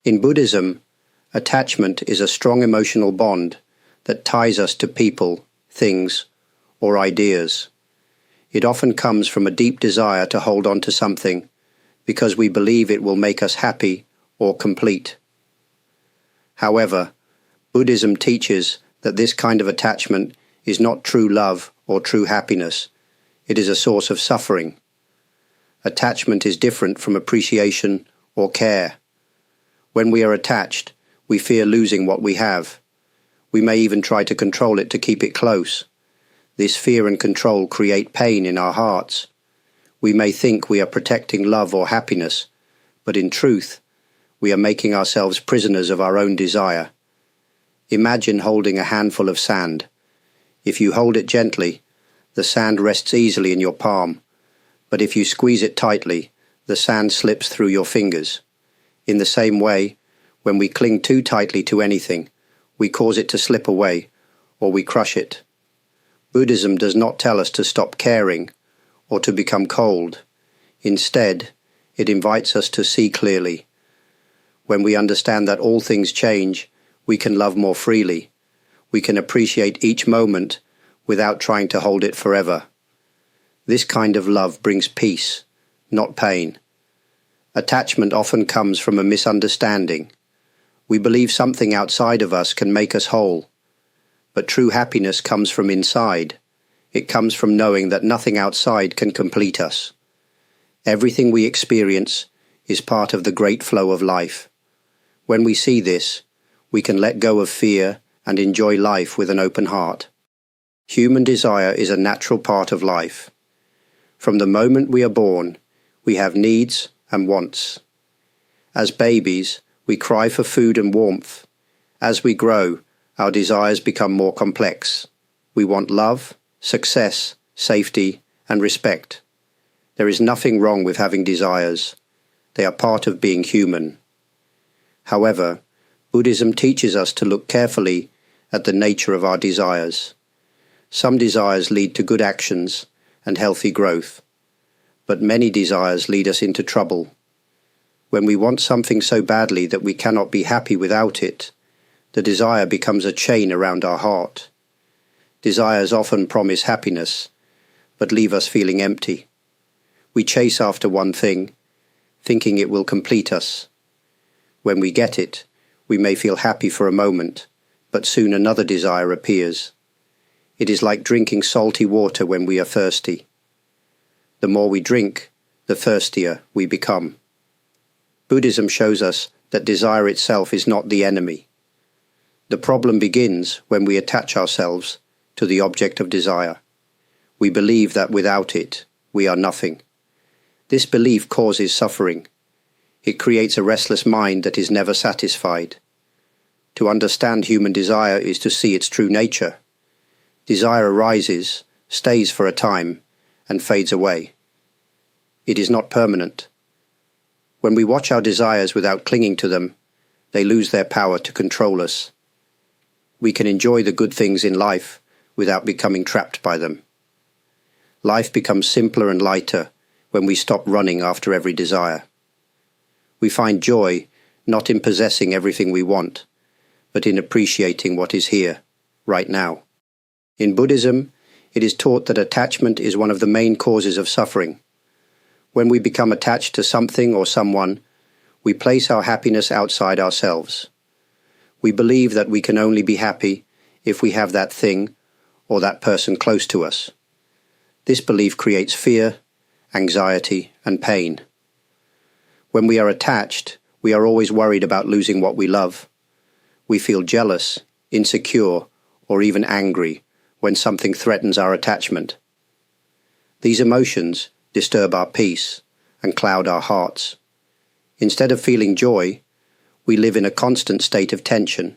In Buddhism, attachment is a strong emotional bond that ties us to people, things, or ideas. It often comes from a deep desire to hold on to something because we believe it will make us happy or complete. However, Buddhism teaches that this kind of attachment is not true love or true happiness. It is a source of suffering. Attachment is different from appreciation or care. When we are attached, we fear losing what we have. We may even try to control it to keep it close. This fear and control create pain in our hearts. We may think we are protecting love or happiness, but in truth, we are making ourselves prisoners of our own desire. Imagine holding a handful of sand. If you hold it gently, the sand rests easily in your palm, but if you squeeze it tightly, the sand slips through your fingers. In the same way, when we cling too tightly to anything, we cause it to slip away, or we crush it. Buddhism does not tell us to stop caring or to become cold. Instead, it invites us to see clearly. When we understand that all things change, we can love more freely. We can appreciate each moment without trying to hold it forever. This kind of love brings peace, not pain. Attachment often comes from a misunderstanding. We believe something outside of us can make us whole. But true happiness comes from inside. It comes from knowing that nothing outside can complete us. Everything we experience is part of the great flow of life. When we see this, we can let go of fear and enjoy life with an open heart. Human desire is a natural part of life. From the moment we are born, we have needs and wants. As babies, we cry for food and warmth. As we grow, our desires become more complex. We want love, success, safety, and respect. There is nothing wrong with having desires. They are part of being human. However, Buddhism teaches us to look carefully at the nature of our desires. Some desires lead to good actions and healthy growth, but many desires lead us into trouble. When we want something so badly that we cannot be happy without it, the desire becomes a chain around our heart. Desires often promise happiness, but leave us feeling empty. We chase after one thing, thinking it will complete us. When we get it, we may feel happy for a moment, but soon another desire appears. It is like drinking salty water when we are thirsty. The more we drink, the thirstier we become. Buddhism shows us that desire itself is not the enemy. The problem begins when we attach ourselves to the object of desire. We believe that without it, we are nothing. This belief causes suffering. It creates a restless mind that is never satisfied. To understand human desire is to see its true nature. Desire arises, stays for a time, and fades away. It is not permanent. When we watch our desires without clinging to them, they lose their power to control us. We can enjoy the good things in life without becoming trapped by them. Life becomes simpler and lighter when we stop running after every desire. We find joy not in possessing everything we want, but in appreciating what is here, right now. In Buddhism, it is taught that attachment is one of the main causes of suffering. When we become attached to something or someone, we place our happiness outside ourselves. We believe that we can only be happy if we have that thing or that person close to us. This belief creates fear, anxiety, and pain. When we are attached, we are always worried about losing what we love. We feel jealous, insecure, or even angry when something threatens our attachment. These emotions disturb our peace and cloud our hearts. Instead of feeling joy, we live in a constant state of tension.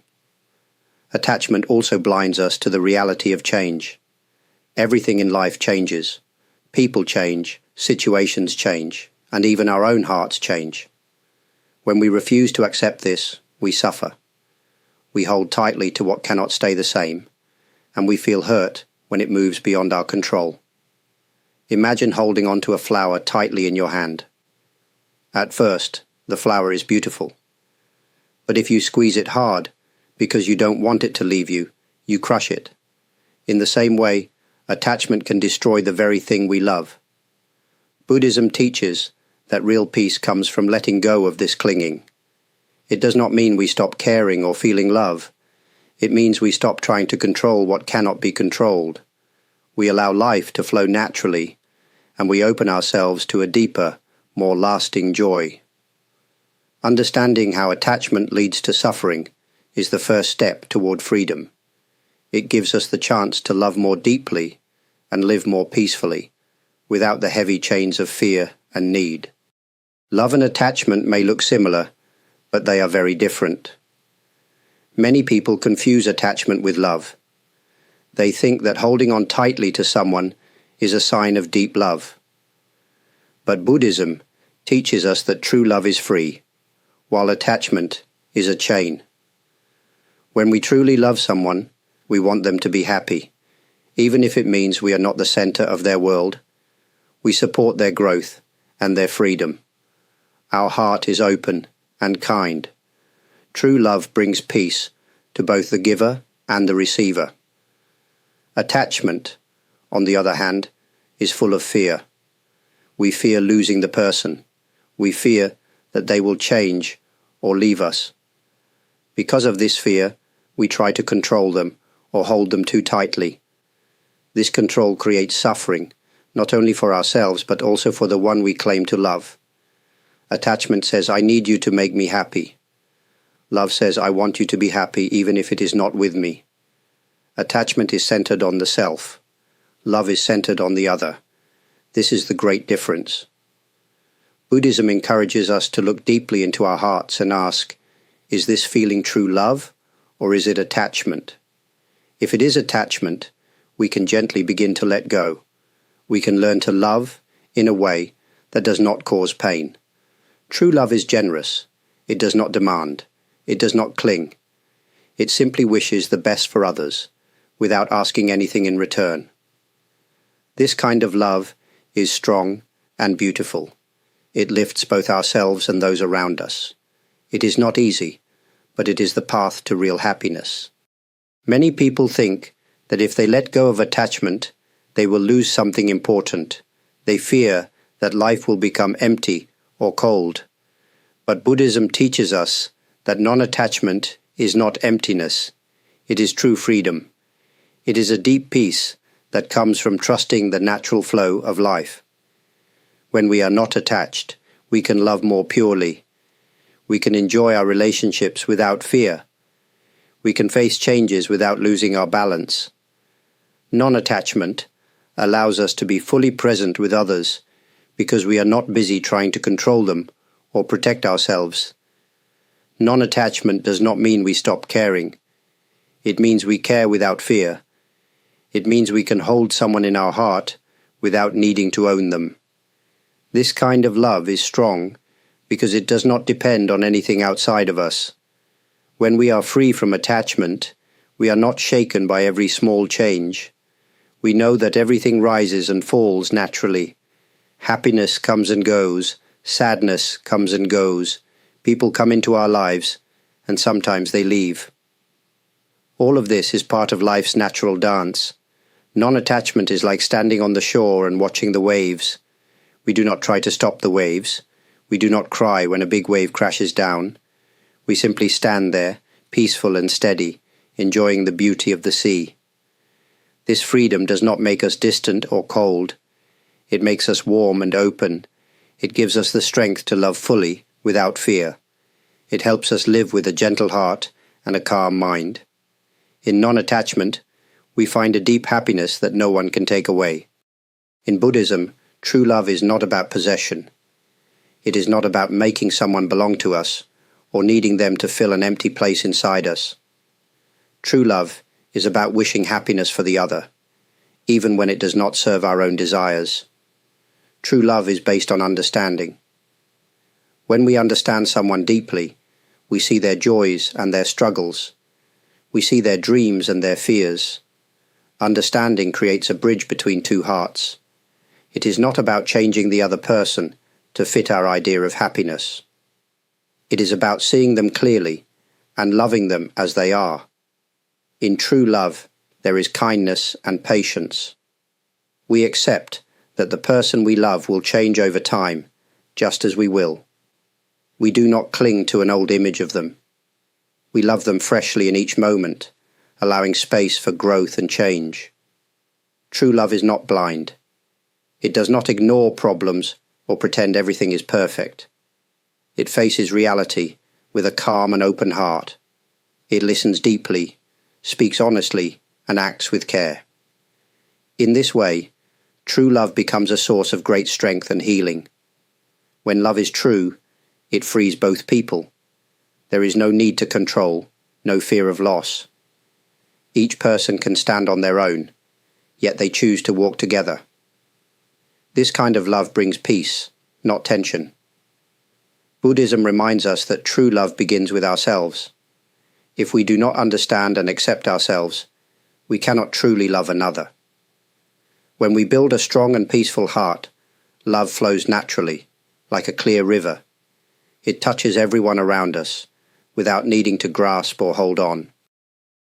Attachment also blinds us to the reality of change. Everything in life changes. People change, situations change, and even our own hearts change. When we refuse to accept this, we suffer. We hold tightly to what cannot stay the same, and we feel hurt when it moves beyond our control. Imagine holding onto a flower tightly in your hand. At first, the flower is beautiful. But if you squeeze it hard, because you don't want it to leave you, you crush it. In the same way, attachment can destroy the very thing we love. Buddhism teaches that real peace comes from letting go of this clinging. It does not mean we stop caring or feeling love. It means we stop trying to control what cannot be controlled. We allow life to flow naturally, and we open ourselves to a deeper, more lasting joy. Understanding how attachment leads to suffering is the first step toward freedom. It gives us the chance to love more deeply and live more peacefully, without the heavy chains of fear and need. Love and attachment may look similar, but they are very different. Many people confuse attachment with love. They think that holding on tightly to someone is a sign of deep love. But Buddhism teaches us that true love is free, while attachment is a chain. When we truly love someone, we want them to be happy, even if it means we are not the center of their world. We support their growth and their freedom. Our heart is open and kind. True love brings peace to both the giver and the receiver. Attachment, on the other hand, is full of fear. We fear losing the person. We fear that they will change or leave us. Because of this fear, we try to control them or hold them too tightly. This control creates suffering, not only for ourselves but also for the one we claim to love. Attachment says, "I need you to make me happy." Love says, "I want you to be happy even if it is not with me." Attachment is centered on the self. Love is centered on the other. This is the great difference. Buddhism encourages us to look deeply into our hearts and ask, is this feeling true love, or is it attachment? If it is attachment, we can gently begin to let go. We can learn to love in a way that does not cause pain. True love is generous. It does not demand. It does not cling. It simply wishes the best for others, without asking anything in return. This kind of love is strong and beautiful. It lifts both ourselves and those around us. It is not easy, but it is the path to real happiness. Many people think that if they let go of attachment, they will lose something important. They fear that life will become empty or cold. But Buddhism teaches us that non-attachment is not emptiness. It is true freedom. It is a deep peace that comes from trusting the natural flow of life. When we are not attached, we can love more purely. We can enjoy our relationships without fear. We can face changes without losing our balance. Non-attachment allows us to be fully present with others because we are not busy trying to control them or protect ourselves. Non-attachment does not mean we stop caring. It means we care without fear. It means we can hold someone in our heart without needing to own them. This kind of love is strong because it does not depend on anything outside of us. When we are free from attachment, we are not shaken by every small change. We know that everything rises and falls naturally. Happiness comes and goes, sadness comes and goes, people come into our lives, and sometimes they leave. All of this is part of life's natural dance. Non-attachment is like standing on the shore and watching the waves. We do not try to stop the waves. We do not cry when a big wave crashes down. We simply stand there, peaceful and steady, enjoying the beauty of the sea. This freedom does not make us distant or cold. It makes us warm and open. It gives us the strength to love fully, without fear. It helps us live with a gentle heart and a calm mind. In non-attachment, we find a deep happiness that no one can take away. In Buddhism, true love is not about possession. It is not about making someone belong to us or needing them to fill an empty place inside us. True love is about wishing happiness for the other, even when it does not serve our own desires. True love is based on understanding. When we understand someone deeply, we see their joys and their struggles. We see their dreams and their fears. Understanding creates a bridge between two hearts. It is not about changing the other person to fit our idea of happiness. It is about seeing them clearly and loving them as they are. In true love, there is kindness and patience. We accept that the person we love will change over time, just as we will. We do not cling to an old image of them. We love them freshly in each moment, allowing space for growth and change. True love is not blind. It does not ignore problems or pretend everything is perfect. It faces reality with a calm and open heart. It listens deeply, speaks honestly, and acts with care. In this way, true love becomes a source of great strength and healing. When love is true, it frees both people. There is no need to control, no fear of loss. Each person can stand on their own, yet they choose to walk together. This kind of love brings peace, not tension. Buddhism reminds us that true love begins with ourselves. If we do not understand and accept ourselves, we cannot truly love another. When we build a strong and peaceful heart, love flows naturally, like a clear river. It touches everyone around us, without needing to grasp or hold on.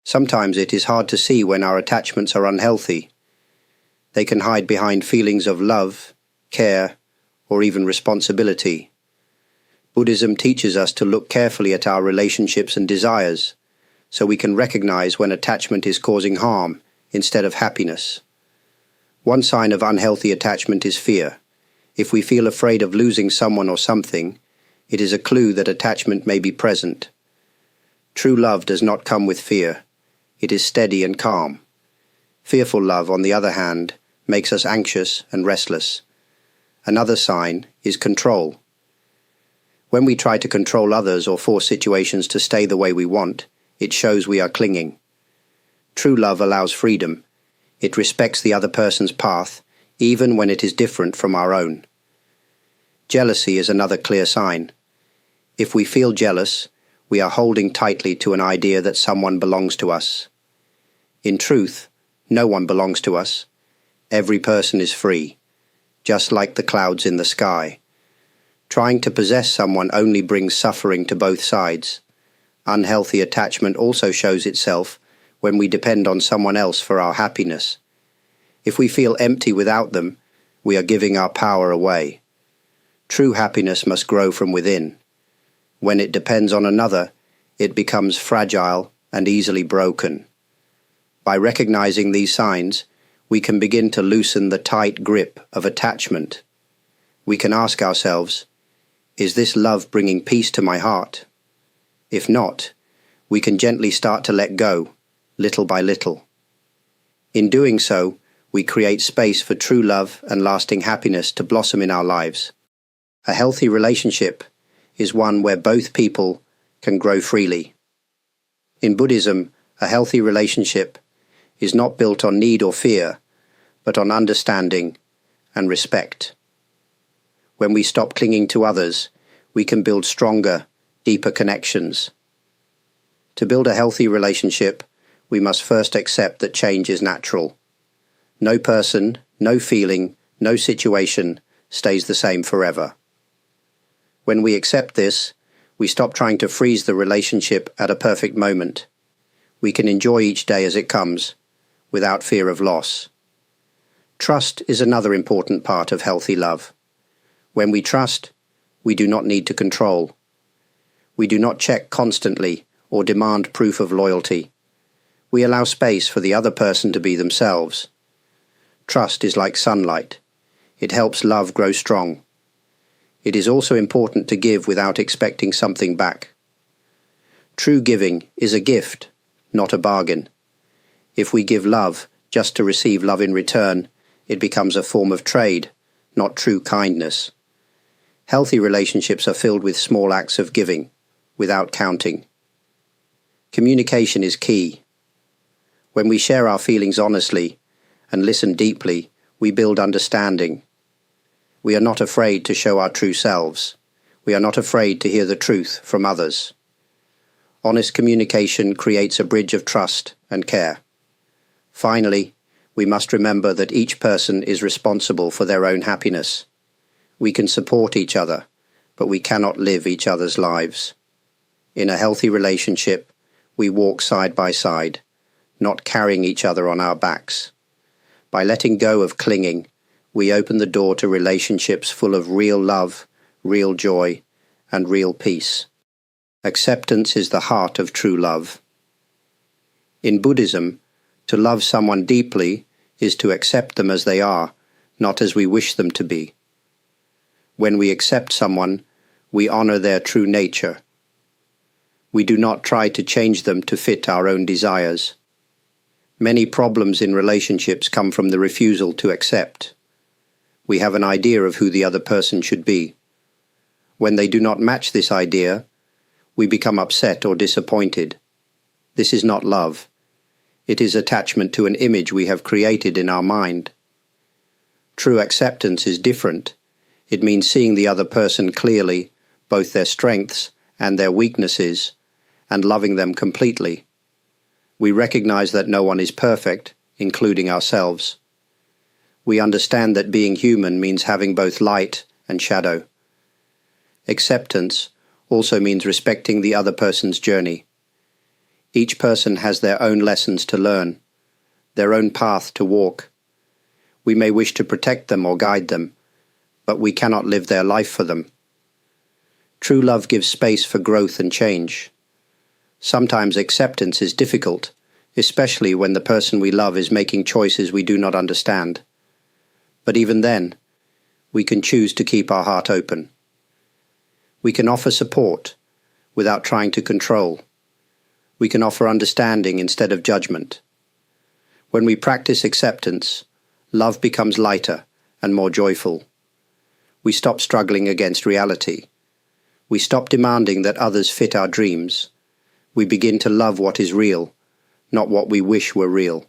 Sometimes it is hard to see when our attachments are unhealthy. They can hide behind feelings of love, care, or even responsibility. Buddhism teaches us to look carefully at our relationships and desires, so we can recognize when attachment is causing harm instead of happiness. One sign of unhealthy attachment is fear. If we feel afraid of losing someone or something, it is a clue that attachment may be present. True love does not come with fear. It is steady and calm. Fearful love, on the other hand, makes us anxious and restless. Another sign is control. When we try to control others or force situations to stay the way we want, it shows we are clinging. True love allows freedom. It respects the other person's path, even when it is different from our own. Jealousy is another clear sign. If we feel jealous, we are holding tightly to an idea that someone belongs to us. In truth, no one belongs to us. Every person is free, just like the clouds in the sky. Trying to possess someone only brings suffering to both sides. Unhealthy attachment also shows itself when we depend on someone else for our happiness. If we feel empty without them, we are giving our power away. True happiness must grow from within. When it depends on another, it becomes fragile and easily broken. By recognizing these signs, we can begin to loosen the tight grip of attachment. We can ask ourselves, is this love bringing peace to my heart? If not, we can gently start to let go, little by little. In doing so, we create space for true love and lasting happiness to blossom in our lives. A healthy relationship is one where both people can grow freely. In Buddhism, a healthy relationship is not built on need or fear, but on understanding and respect. When we stop clinging to others, we can build stronger, deeper connections. To build a healthy relationship, we must first accept that change is natural. No person, no feeling, no situation stays the same forever. When we accept this, we stop trying to freeze the relationship at a perfect moment. We can enjoy each day as it comes, without fear of loss. Trust is another important part of healthy love. When we trust, we do not need to control. We do not check constantly or demand proof of loyalty. We allow space for the other person to be themselves. Trust is like sunlight. It helps love grow strong. It is also important to give without expecting something back. True giving is a gift, not a bargain. If we give love just to receive love in return, it becomes a form of trade, not true kindness. Healthy relationships are filled with small acts of giving, without counting. Communication is key. When we share our feelings honestly and listen deeply, we build understanding. We are not afraid to show our true selves. We are not afraid to hear the truth from others. Honest communication creates a bridge of trust and care. Finally, we must remember that each person is responsible for their own happiness. We can support each other, but we cannot live each other's lives. In a healthy relationship, we walk side by side, not carrying each other on our backs. By letting go of clinging, we open the door to relationships full of real love, real joy, and real peace. Acceptance is the heart of true love. In Buddhism, to love someone deeply is to accept them as they are, not as we wish them to be. When we accept someone, we honor their true nature. We do not try to change them to fit our own desires. Many problems in relationships come from the refusal to accept. We have an idea of who the other person should be. When they do not match this idea, we become upset or disappointed. This is not love. It is attachment to an image we have created in our mind. True acceptance is different. It means seeing the other person clearly, both their strengths and their weaknesses, and loving them completely. We recognize that no one is perfect, including ourselves. We understand that being human means having both light and shadow. Acceptance also means respecting the other person's journey. Each person has their own lessons to learn, their own path to walk. We may wish to protect them or guide them, but we cannot live their life for them. True love gives space for growth and change. Sometimes acceptance is difficult, especially when the person we love is making choices we do not understand. But even then, we can choose to keep our heart open. We can offer support without trying to control. We can offer understanding instead of judgment. When we practice acceptance, love becomes lighter and more joyful. We stop struggling against reality. We stop demanding that others fit our dreams. We begin to love what is real, not what we wish were real.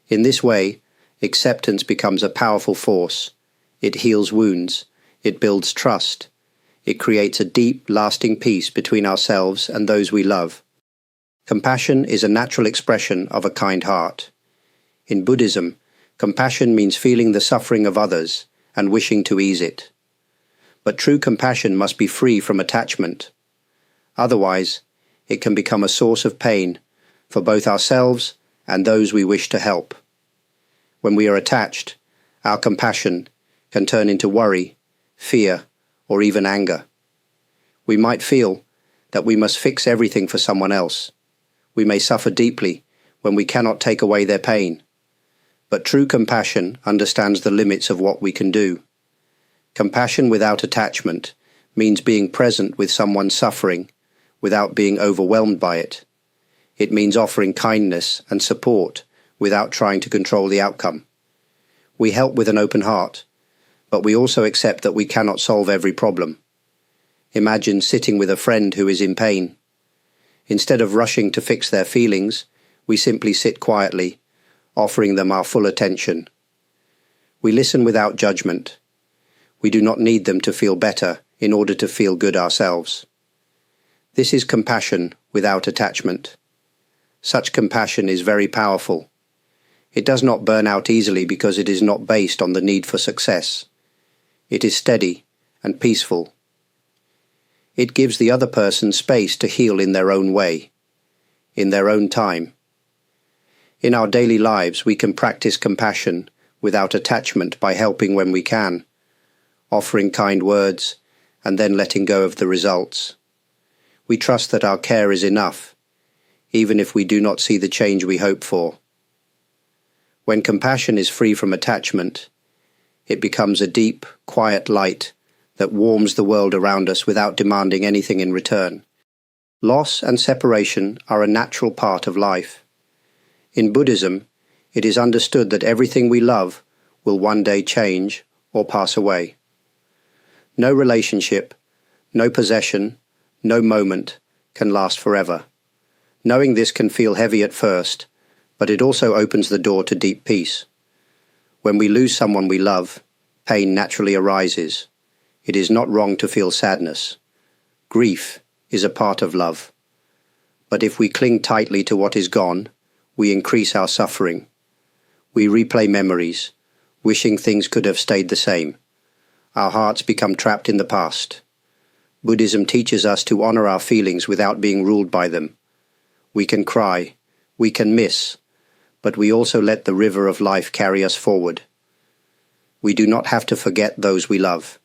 In this way, acceptance becomes a powerful force. It heals wounds. It builds trust. It creates a deep, lasting peace between ourselves and those we love. Compassion is a natural expression of a kind heart. In Buddhism, compassion means feeling the suffering of others and wishing to ease it. But true compassion must be free from attachment. Otherwise, it can become a source of pain for both ourselves and those we wish to help. When we are attached, our compassion can turn into worry, fear, or even anger. We might feel that we must fix everything for someone else. We may suffer deeply when we cannot take away their pain. But true compassion understands the limits of what we can do. Compassion without attachment means being present with someone's suffering without being overwhelmed by it. It means offering kindness and support without trying to control the outcome. We help with an open heart, but we also accept that we cannot solve every problem. Imagine sitting with a friend who is in pain. Instead of rushing to fix their feelings, we simply sit quietly, offering them our full attention. We listen without judgment. We do not need them to feel better in order to feel good ourselves. This is compassion without attachment. Such compassion is very powerful. It does not burn out easily because it is not based on the need for success. It is steady and peaceful. It gives the other person space to heal in their own way, in their own time. In our daily lives, we can practice compassion without attachment by helping when we can, offering kind words, and then letting go of the results. We trust that our care is enough, even if we do not see the change we hope for. When compassion is free from attachment, it becomes a deep, quiet light that warms the world around us without demanding anything in return. Loss and separation are a natural part of life. In Buddhism, it is understood that everything we love will one day change or pass away. No relationship, no possession, no moment can last forever. Knowing this can feel heavy at first, but it also opens the door to deep peace. When we lose someone we love, pain naturally arises. It is not wrong to feel sadness. Grief is a part of love. But if we cling tightly to what is gone, we increase our suffering. We replay memories, wishing things could have stayed the same. Our hearts become trapped in the past. Buddhism teaches us to honor our feelings without being ruled by them. We can cry, we can miss, but we also let the river of life carry us forward. We do not have to forget those we love.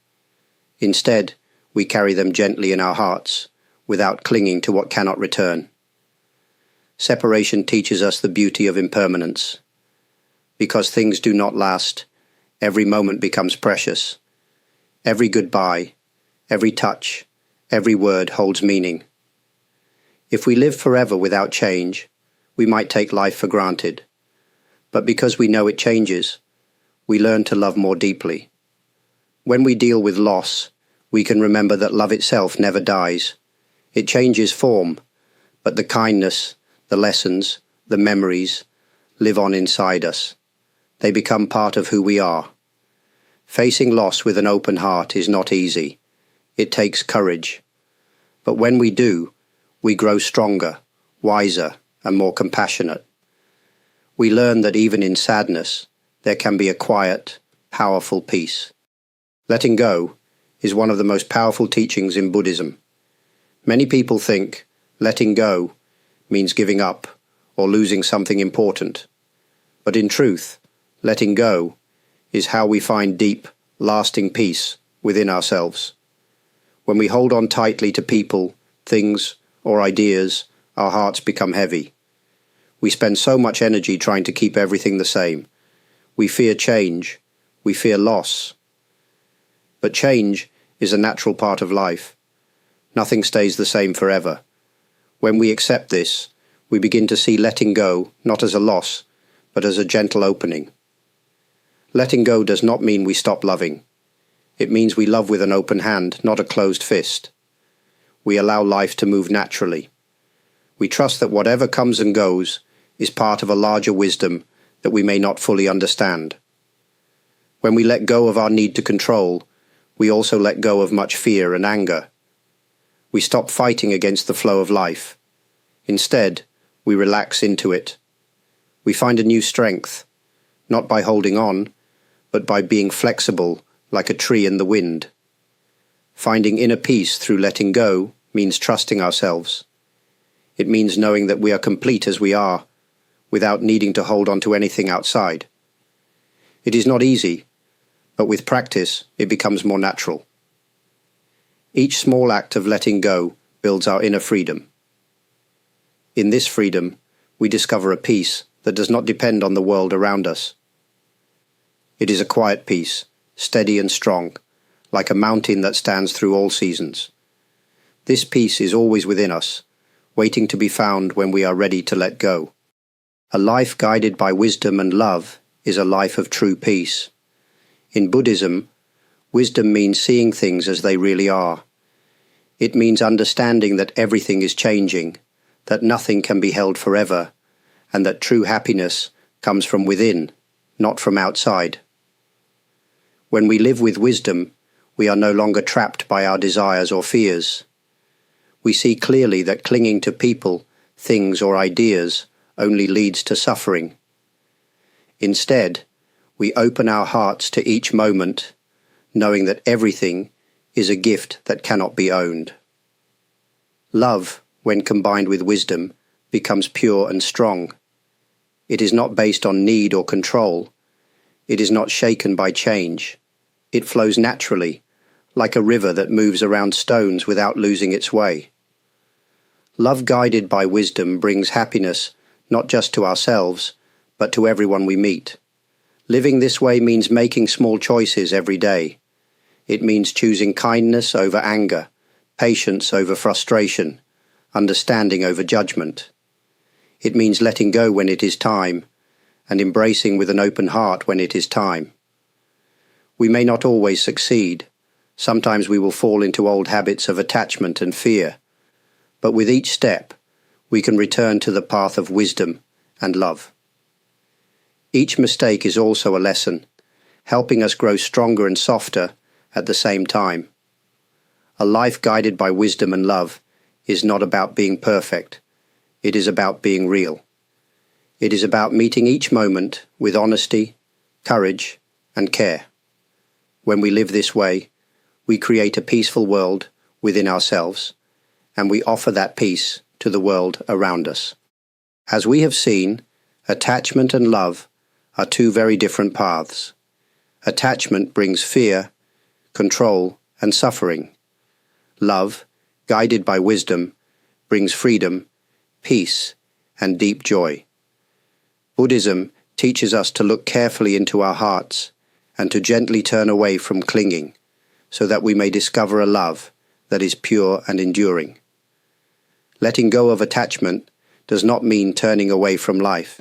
Instead, we carry them gently in our hearts, without clinging to what cannot return. Separation teaches us the beauty of impermanence. Because things do not last, every moment becomes precious. Every goodbye, every touch, every word holds meaning. If we live forever without change, we might take life for granted. But because we know it changes, we learn to love more deeply. When we deal with loss, we can remember that love itself never dies. It changes form, but the kindness, the lessons, the memories live on inside us. They become part of who we are. Facing loss with an open heart is not easy. It takes courage. But when we do, we grow stronger, wiser, and more compassionate. We learn that even in sadness, there can be a quiet, powerful peace. Letting go is one of the most powerful teachings in Buddhism. Many people think letting go means giving up or losing something important. But in truth, letting go is how we find deep, lasting peace within ourselves. When we hold on tightly to people, things, or ideas, our hearts become heavy. We spend so much energy trying to keep everything the same. We fear change. We fear loss. But change is a natural part of life. Nothing stays the same forever. When we accept this, we begin to see letting go not as a loss, but as a gentle opening. Letting go does not mean we stop loving. It means we love with an open hand, not a closed fist. We allow life to move naturally. We trust that whatever comes and goes is part of a larger wisdom that we may not fully understand. When we let go of our need to control, we also let go of much fear and anger. We stop fighting against the flow of life. Instead, we relax into it. We find a new strength, not by holding on, but by being flexible like a tree in the wind. Finding inner peace through letting go means trusting ourselves. It means knowing that we are complete as we are, without needing to hold on to anything outside. It is not easy, but with practice it becomes more natural. Each small act of letting go builds our inner freedom. In this freedom, we discover a peace that does not depend on the world around us. It is a quiet peace, steady and strong, like a mountain that stands through all seasons. This peace is always within us, waiting to be found when we are ready to let go. A life guided by wisdom and love is a life of true peace. In Buddhism, wisdom means seeing things as they really are. It means understanding that everything is changing, that nothing can be held forever, and that true happiness comes from within, not from outside. When we live with wisdom, we are no longer trapped by our desires or fears. We see clearly that clinging to people, things, or ideas only leads to suffering. Instead, we open our hearts to each moment, knowing that everything is a gift that cannot be owned. Love, when combined with wisdom, becomes pure and strong. It is not based on need or control. It is not shaken by change. It flows naturally, like a river that moves around stones without losing its way. Love guided by wisdom brings happiness not just to ourselves, but to everyone we meet. Living this way means making small choices every day. It means choosing kindness over anger, patience over frustration, understanding over judgment. It means letting go when it is time, and embracing with an open heart when it is time. We may not always succeed. Sometimes we will fall into old habits of attachment and fear. But with each step, we can return to the path of wisdom and love. Each mistake is also a lesson, helping us grow stronger and softer at the same time. A life guided by wisdom and love is not about being perfect. It is about being real. It is about meeting each moment with honesty, courage, and care. When we live this way, we create a peaceful world within ourselves, and we offer that peace to the world around us. As we have seen, attachment and love are two very different paths. Attachment brings fear, control, and suffering. Love, guided by wisdom, brings freedom, peace, and deep joy. Buddhism teaches us to look carefully into our hearts and to gently turn away from clinging, so that we may discover a love that is pure and enduring. Letting go of attachment does not mean turning away from life.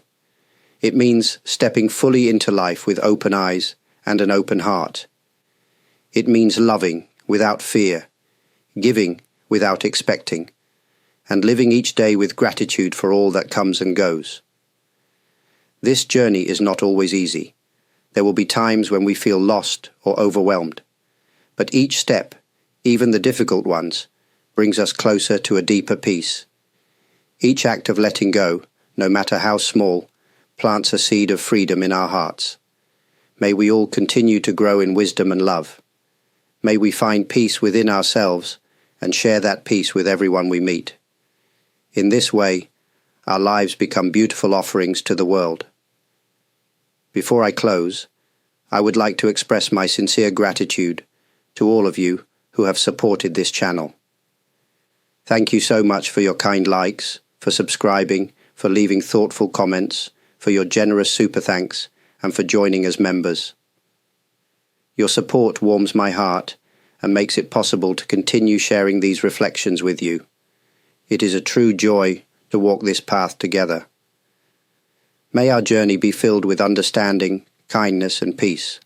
It means stepping fully into life with open eyes and an open heart. It means loving without fear, giving without expecting, and living each day with gratitude for all that comes and goes. This journey is not always easy. There will be times when we feel lost or overwhelmed. But each step, even the difficult ones, brings us closer to a deeper peace. Each act of letting go, no matter how small, plants a seed of freedom in our hearts. May we all continue to grow in wisdom and love. May we find peace within ourselves and share that peace with everyone we meet. In this way, our lives become beautiful offerings to the world. Before I close, I would like to express my sincere gratitude to all of you who have supported this channel. Thank you so much for your kind likes, for subscribing, for leaving thoughtful comments, for your generous super thanks, and for joining as members. Your support warms my heart and makes it possible to continue sharing these reflections with you. It is a true joy to walk this path together. May our journey be filled with understanding, kindness, and peace.